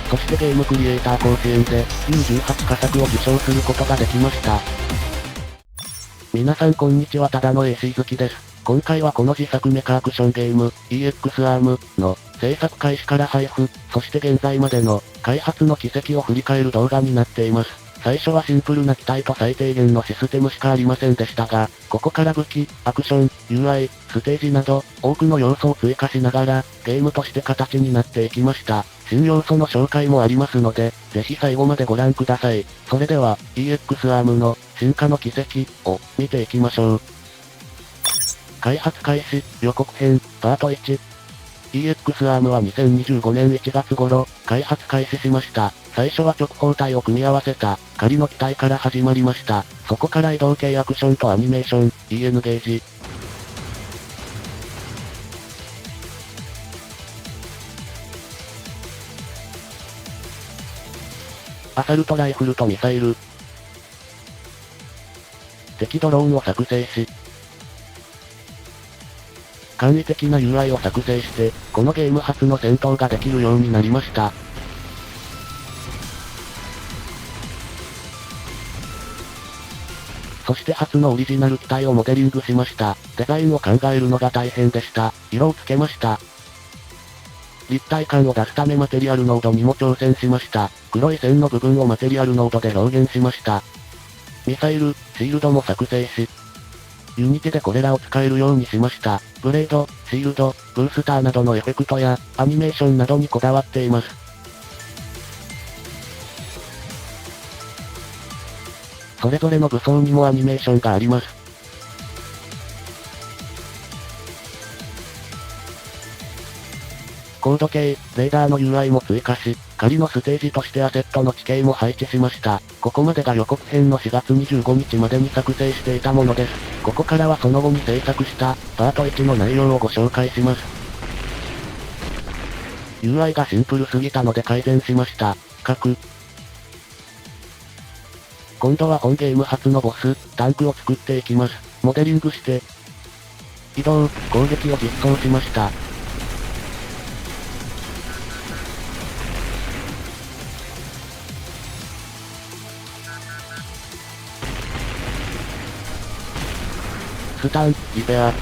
そしてゲームクリエイター甲子園で U18 佳作を受賞することができました。皆さんこんにちは、ただの AC 好きです。今回はこの自作メカアクションゲーム EX アームの制作開始から配布、そして現在までの開発の軌跡を振り返る動画になっています。最初はシンプルな機体と最低限のシステムしかありませんでしたが、ここから武器、アクション、UI、ステージなど、多くの要素を追加しながら、ゲームとして形になっていきました。新要素の紹介もありますので、ぜひ最後までご覧ください。それでは、EX アームの進化の軌跡を見ていきましょう。開発開始、予告編、パート1。EX アームは2025年1月頃、開発開始しました。最初は直方体を組み合わせた、仮の機体から始まりました。そこから移動系アクションとアニメーション、EN ゲージ。アサルトライフルとミサイル。敵ドローンを作成し、簡易的な UI を作成して、このゲーム初の戦闘ができるようになりました。そして初のオリジナル機体をモデリングしました。デザインを考えるのが大変でした。色をつけました。立体感を出すためマテリアルノードにも挑戦しました。黒い線の部分をマテリアルノードで表現しました。ミサイル、シールドも作成し、ユニティでこれらを使えるようにしました。ブレード、シールド、ブースターなどのエフェクトや、アニメーションなどにこだわっています。それぞれの武装にもアニメーションがあります。コード系、レーダーの UI も追加し、仮のステージとしてアセットの地形も配置しました。ここまでが予告編の4月25日までに作成していたものです。ここからはその後に制作したパート1の内容をご紹介します。UI がシンプルすぎたので改善しました。核。今度は本ゲーム初のボス、タンクを作っていきます。モデリングして、移動、攻撃を実装しました。スタン、リペア。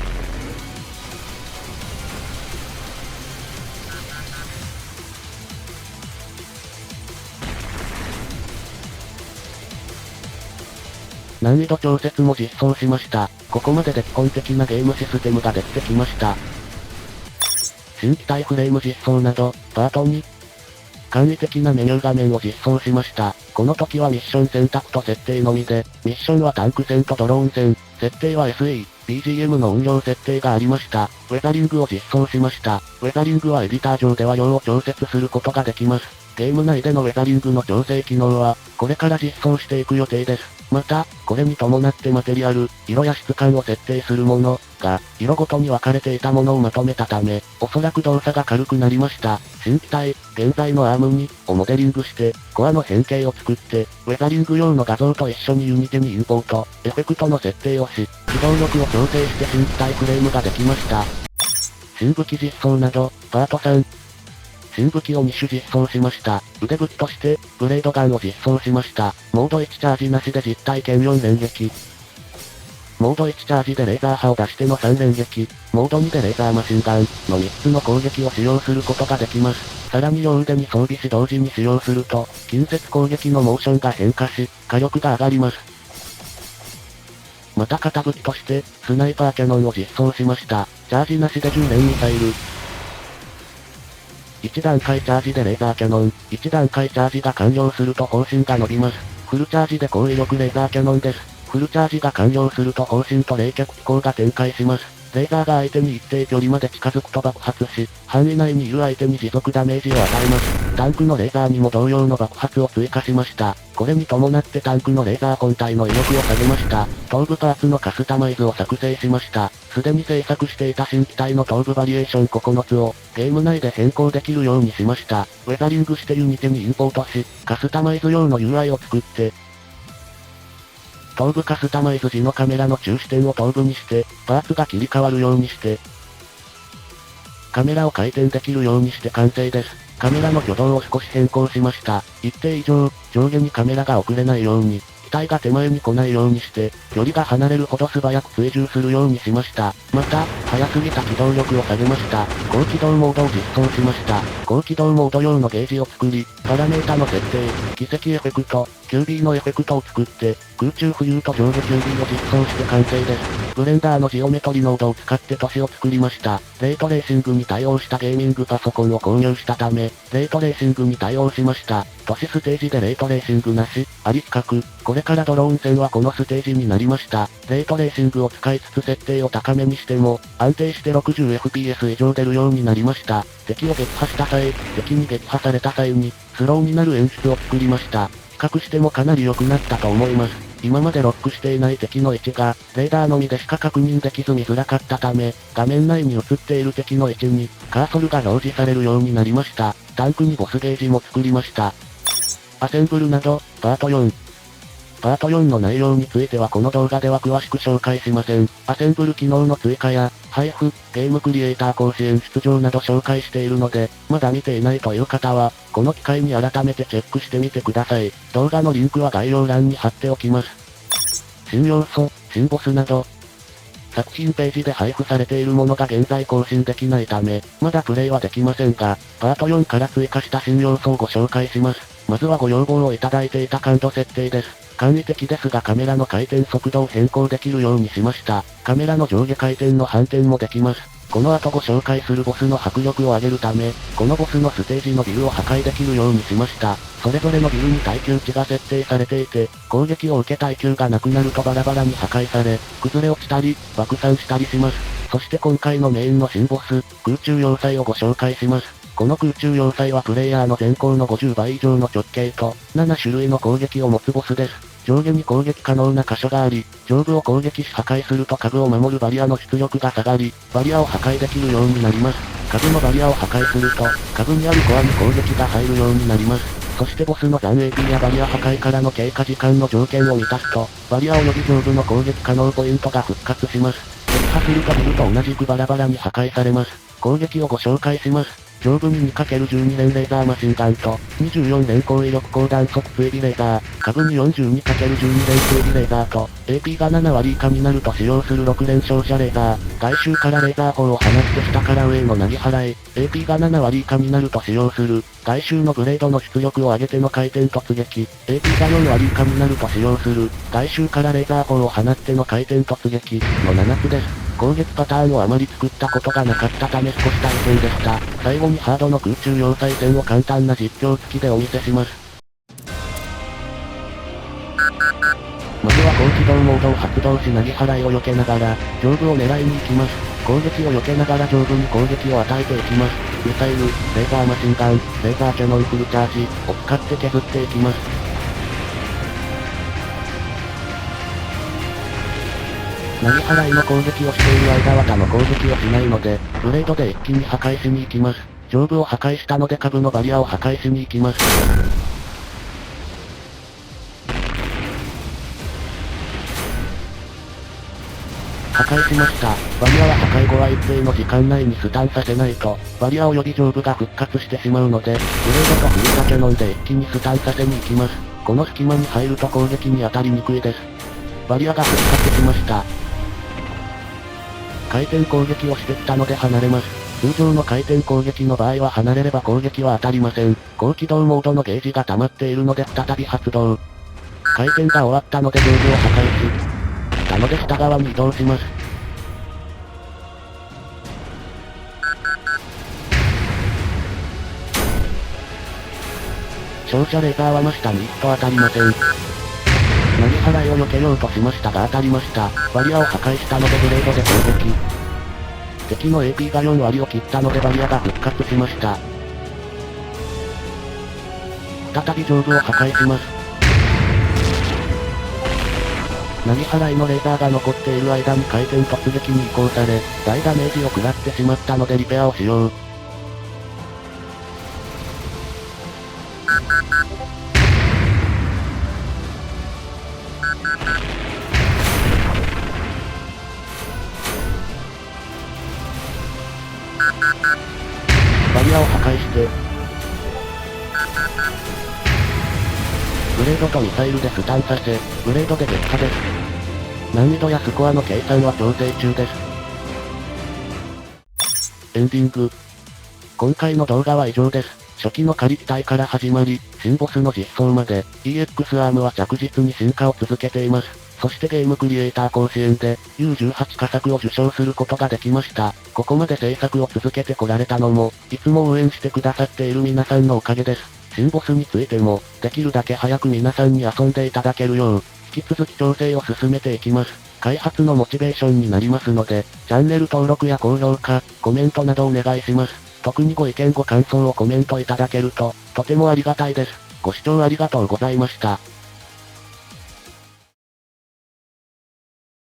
難易度調節も実装しました。ここまでで基本的なゲームシステムができてきました。新機体フレーム実装など、パート2。簡易的なメニュー画面を実装しました。この時はミッション選択と設定のみで、ミッションはタンク戦とドローン戦、設定は SE、BGM の音量設定がありました。ウェザリングを実装しました。ウェザリングはエディター上では量を調節することができます。ゲーム内でのウェザリングの調整機能は、これから実装していく予定です。また、これに伴ってマテリアル、色や質感を設定するものが、色ごとに分かれていたものをまとめたため、おそらく動作が軽くなりました。新機体、現在のアーム2をモデリングして、コアの変形を作って、ウェザリング用の画像と一緒にユニテにインポート、エフェクトの設定をし、機動力を調整して新機体フレームができました。新武器実装など、パート3。新武器を2種実装しました。腕武器として、ブレードガンを実装しました。モード1チャージなしで実体験4連撃。モード1チャージでレーザー波を出しての3連撃。モード2でレーザーマシンガンの3つの攻撃を使用することができます。さらに両腕に装備し同時に使用すると、近接攻撃のモーションが変化し、火力が上がります。また片武器として、スナイパーキャノンを実装しました。チャージなしで10連ミサイル。1段階チャージでレーザーキャノン、1段階チャージが完了すると方針が伸びます。フルチャージで高威力レーザーキャノンです。フルチャージが完了すると方針と冷却機構が展開します。レーザーが相手に一定距離まで近づくと爆発し、範囲内にいる相手に持続ダメージを与えます。タンクのレーザーにも同様の爆発を追加しました。これに伴ってタンクのレーザー本体の威力を下げました。頭部パーツのカスタマイズを作成しました。すでに制作していた新機体の頭部バリエーション9つを、ゲーム内で変更できるようにしました。ウェザリングしてユニテにインポートし、カスタマイズ用の UI を作って、頭部カスタマイズ時のカメラの中視点を頭部にして、パーツが切り替わるようにして、カメラを回転できるようにして完成です。カメラの挙動を少し変更しました。一定以上、上下にカメラが遅れないように、機体が手前に来ないようにして、距離が離れるほど素早く追従するようにしました。また、速すぎた機動力を下げました。高機動モードを実装しました。高機動モード用のゲージを作り、パラメータの設定、奇跡エフェクト、QB のエフェクトを作って、空中浮遊と上下 QB を実装して完成です。ブレンダーのジオメトリノードを使って都市を作りました。レートレーシングに対応したゲーミングパソコンを購入したため、レートレーシングに対応しました。都市ステージでレートレーシングなし、あり比較。これからドローン戦はこのステージになりました。レートレーシングを使いつつ設定を高めにしても、安定して 60fps 以上出るようになりました。敵を撃破した際、敵に撃破された際に、スローになる演出を作りました。比較してもかなり良くなったと思います。今までロックしていない敵の位置が、レーダーのみでしか確認できず見づらかったため、画面内に映っている敵の位置に、カーソルが表示されるようになりました。タンクにボスゲージも作りました。アセンブルなど、パート4。パート4の内容についてはこの動画では詳しく紹介しません。アセンブル機能の追加や、配布、ゲームクリエイター甲子園出場など紹介しているので、まだ見ていないという方は、この機会に改めてチェックしてみてください。動画のリンクは概要欄に貼っておきます。新要素、新ボスなど、作品ページで配布されているものが現在更新できないため、まだプレイはできませんが、パート4から追加した新要素をご紹介します。まずはご要望をいただいていた感度設定です。簡易的ですがカメラの回転速度を変更できるようにしました。カメラの上下回転の反転もできます。この後ご紹介するボスの迫力を上げるため、このボスのステージのビルを破壊できるようにしました。それぞれのビルに耐久値が設定されていて、攻撃を受け耐久がなくなるとバラバラに破壊され、崩れ落ちたり、爆散したりします。そして今回のメインの新ボス、空中要塞をご紹介します。この空中要塞はプレイヤーの全高の50倍以上の直径と、7種類の攻撃を持つボスです。上下に攻撃可能な箇所があり、上部を攻撃し破壊すると下部を守るバリアの出力が下がり、バリアを破壊できるようになります。下部のバリアを破壊すると、下部にあるコアに攻撃が入るようになります。そしてボスの残 AP やバリア破壊からの経過時間の条件を満たすと、バリア及び上部の攻撃可能ポイントが復活します。撃破するとビルと同じくバラバラに破壊されます。攻撃をご紹介します。上部に 2×12 連レーザーマシンガンと、24連高威力高弾速追尾レーザー、下部に 42×12 連追尾レーザーと、AP が7割以下になると使用する6連照射レーザー、外周からレーザー砲を放って下から上への投げ払い、AP が7割以下になると使用する、外周のブレードの出力を上げての回転突撃、AP が4割以下になると使用する、外周からレーザー砲を放っての回転突撃、の7つです。攻撃パターンをあまり作ったことがなかったため少し大変でした。最後にハードの空中要塞戦を簡単な実況付きでお見せします。まずは高機動モードを発動し投げ払いを避けながら、上部を狙いに行きます。攻撃を避けながら上部に攻撃を与えていきます。ミサイル、レーザーマシンガン、レーザーキャノンフルチャージを使って削っていきます。投げ払いの攻撃をしている間は他の攻撃をしないので、ブレードで一気に破壊しに行きます。上部を破壊したので下部のバリアを破壊しに行きます。破壊しました。バリアは破壊後は一定の時間内にスタンさせないと、バリア及び上部が復活してしまうので、ブレードとフリーザキャノンで一気にスタンさせに行きます。この隙間に入ると攻撃に当たりにくいです。バリアが復活しました。回転攻撃をしてきたので離れます。通常の回転攻撃の場合は離れれば攻撃は当たりません。高機動モードのゲージが溜まっているので再び発動。回転が終わったので上部を破壊し、たので下側に移動します。照射レーザーは真下に一度当たりません。投げ払いを避けようとしましたが当たりました。バリアを破壊したのでブレードで攻撃。敵の AP が4割を切ったのでバリアが復活しました。再び上部を破壊します。投げ払いのレーザーが残っている間に回転突撃に移行され、大ダメージを食らってしまったのでリペアをしよう。バリアを破壊して、ブレードとミサイルでスタンさせ、ブレードで撃破です。難易度やスコアの計算は調整中です。エンディング。今回の動画は以上です。初期の仮機体から始まり、新ボスの実装まで、EX アームは着実に進化を続けています。そしてゲームクリエイター甲子園で、U18 佳作を受賞することができました。ここまで制作を続けてこられたのも、いつも応援してくださっている皆さんのおかげです。新ボスについても、できるだけ早く皆さんに遊んでいただけるよう、引き続き調整を進めていきます。開発のモチベーションになりますので、チャンネル登録や高評価、コメントなどお願いします。特にご意見ご感想をコメントいただけると、とてもありがたいです。ご視聴ありがとうございました。